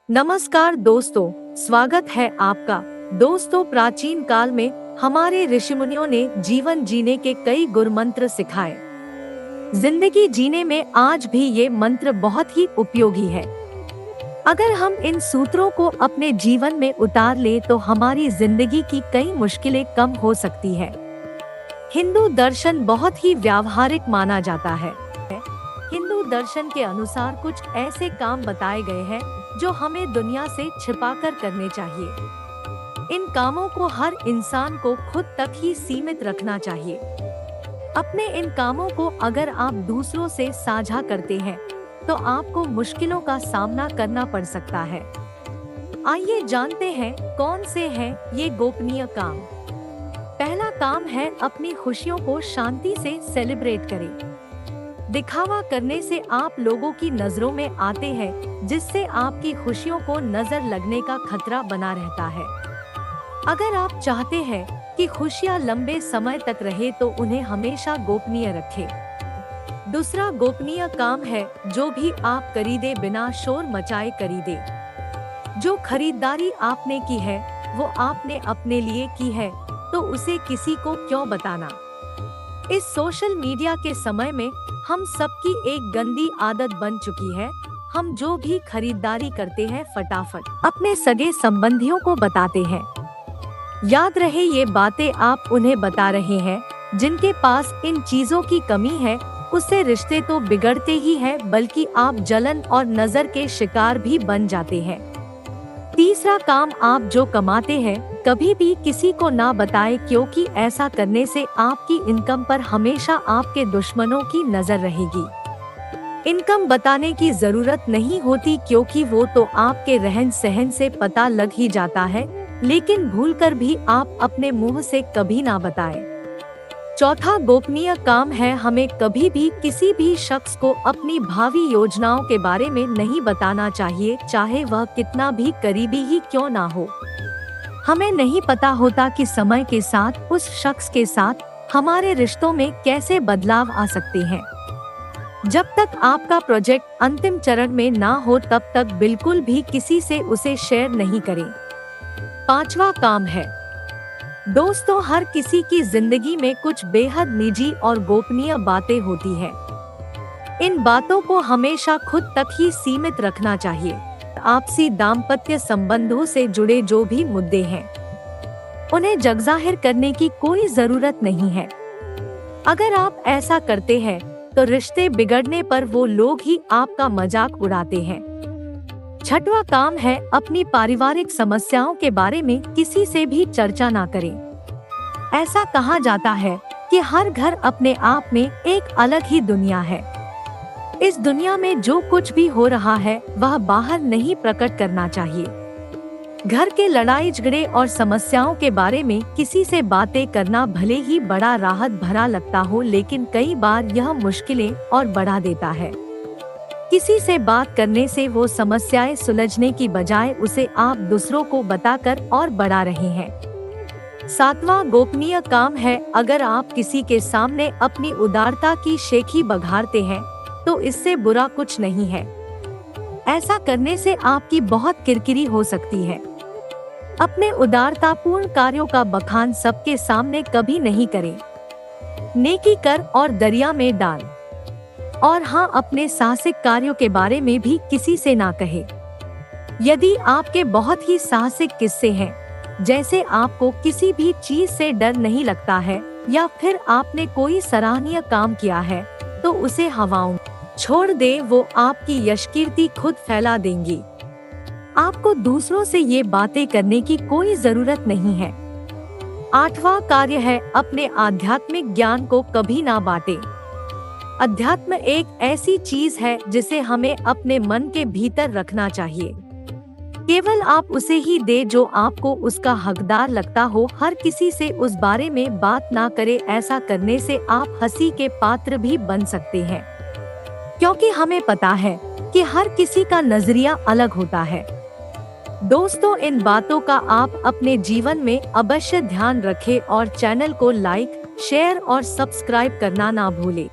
नमस्कार दोस्तों, स्वागत है आपका। दोस्तों, प्राचीन काल में हमारे ऋषिमुनियों ने जीवन जीने के कई गुर मंत्र सिखाए। जिंदगी जीने में आज भी ये मंत्र बहुत ही उपयोगी है। अगर हम इन सूत्रों को अपने जीवन में उतार ले तो हमारी जिंदगी की कई मुश्किलें कम हो सकती है। हिंदू दर्शन बहुत ही व्यावहारिक माना जाता है। हिंदू दर्शन के अनुसार कुछ ऐसे काम बताए गए हैं जो हमें दुनिया से छिपाकर करने चाहिए। इन कामों को हर इंसान को खुद तक ही सीमित रखना चाहिए। अपने इन कामों को अगर आप दूसरों से साझा करते हैं तो आपको मुश्किलों का सामना करना पड़ सकता है। आइए जानते हैं कौन से हैं ये गोपनीय काम। पहला काम है अपनी खुशियों को शांति से सेलिब्रेट करें। दिखावा करने से आप लोगों की नजरों में आते हैं, जिससे आपकी खुशियों को नजर लगने का खतरा बना रहता है। अगर आप चाहते हैं कि खुशियां लंबे समय तक रहे तो उन्हें हमेशा गोपनीय रखें। दूसरा गोपनीय काम है जो भी आप खरीदे बिना शोर मचाए खरीदे। जो खरीदारी आपने की है वो आपने अपने लिए की है, तो उसे किसी को क्यों बताना। इस सोशल मीडिया के समय में हम सबकी एक गंदी आदत बन चुकी है। हम जो भी खरीदारी करते हैं फटाफट अपने सगे संबंधियों को बताते हैं। याद रहे, ये बातें आप उन्हें बता रहे हैं जिनके पास इन चीजों की कमी है। उससे रिश्ते तो बिगड़ते ही हैं, बल्कि आप जलन और नजर के शिकार भी बन जाते हैं। तीसरा काम, आप जो कमाते हैं कभी भी किसी को ना बताएं, क्योंकि ऐसा करने से आपकी इनकम पर हमेशा आपके दुश्मनों की नजर रहेगी। इनकम बताने की जरूरत नहीं होती, क्योंकि वो तो आपके रहन सहन से पता लग ही जाता है, लेकिन भूलकर भी आप अपने मुंह से कभी ना बताएं। चौथा गोपनीय काम है, हमें कभी भी किसी भी शख्स को अपनी भावी योजनाओं के बारे में नहीं बताना चाहिए, चाहे वह कितना भी करीबी ही क्यों ना हो। हमें नहीं पता होता कि समय के साथ उस शख्स के साथ हमारे रिश्तों में कैसे बदलाव आ सकते हैं। जब तक आपका प्रोजेक्ट अंतिम चरण में ना हो तब तक बिल्कुल भी किसी से उसे शेयर नहीं करें। पांचवा काम है, दोस्तों, हर किसी की जिंदगी में कुछ बेहद निजी और गोपनीय बातें होती हैं। इन बातों को हमेशा खुद तक ही सीमित रखना चाहिए। आपसी दाम्पत्य संबंधों से जुड़े जो भी मुद्दे हैं उन्हें जगजाहिर करने की कोई जरूरत नहीं है। अगर आप ऐसा करते हैं तो रिश्ते बिगड़ने पर वो लोग ही आपका मजाक उड़ाते हैं। छठवां काम है, अपनी पारिवारिक समस्याओं के बारे में किसी से भी चर्चा ना करें। ऐसा कहा जाता है कि हर घर अपने आप में एक अलग ही दुनिया है। इस दुनिया में जो कुछ भी हो रहा है वह बाहर नहीं प्रकट करना चाहिए। घर के लड़ाई झगड़े और समस्याओं के बारे में किसी से बातें करना भले ही बड़ा राहत भरा लगता हो, लेकिन कई बार यह मुश्किलें और बढ़ा देता है। किसी से बात करने से वो समस्याएं सुलझने की बजाय उसे आप दूसरों को बताकर और बढ़ा रहे हैं। सातवां गोपनीय काम है, अगर आप किसी के सामने अपनी उदारता की शेखी बघारते हैं तो इससे बुरा कुछ नहीं है। ऐसा करने से आपकी बहुत किरकिरी हो सकती है। अपने उदारतापूर्ण कार्यों का बखान सबके सामने कभी नहीं करें। नेकी कर और दरिया में डाल। और हाँ, अपने साहसिक कार्यों के बारे में भी किसी से ना कहे। यदि आपके बहुत ही साहसिक किस्से हैं, जैसे आपको किसी भी चीज से डर नहीं लगता है या फिर आपने कोई सराहनीय काम किया है, तो उसे हवाओं छोड़ दे, वो आपकी यशकीर्ति खुद फैला देंगी। आपको दूसरों से ये बातें करने की कोई जरूरत नहीं है। आठवां कार्य है, अपने आध्यात्मिक ज्ञान को कभी ना बांटे। अध्यात्म एक ऐसी चीज है जिसे हमें अपने मन के भीतर रखना चाहिए। केवल आप उसे ही दे जो आपको उसका हकदार लगता हो। हर किसी से उस बारे में बात ना करे। ऐसा करने से आप हंसी के पात्र भी बन सकते हैं, क्योंकि हमें पता है कि हर किसी का नजरिया अलग होता है। दोस्तों, इन बातों का आप अपने जीवन में अवश्य ध्यान रखें और चैनल को लाइक, शेयर और सब्सक्राइब करना ना भूलें।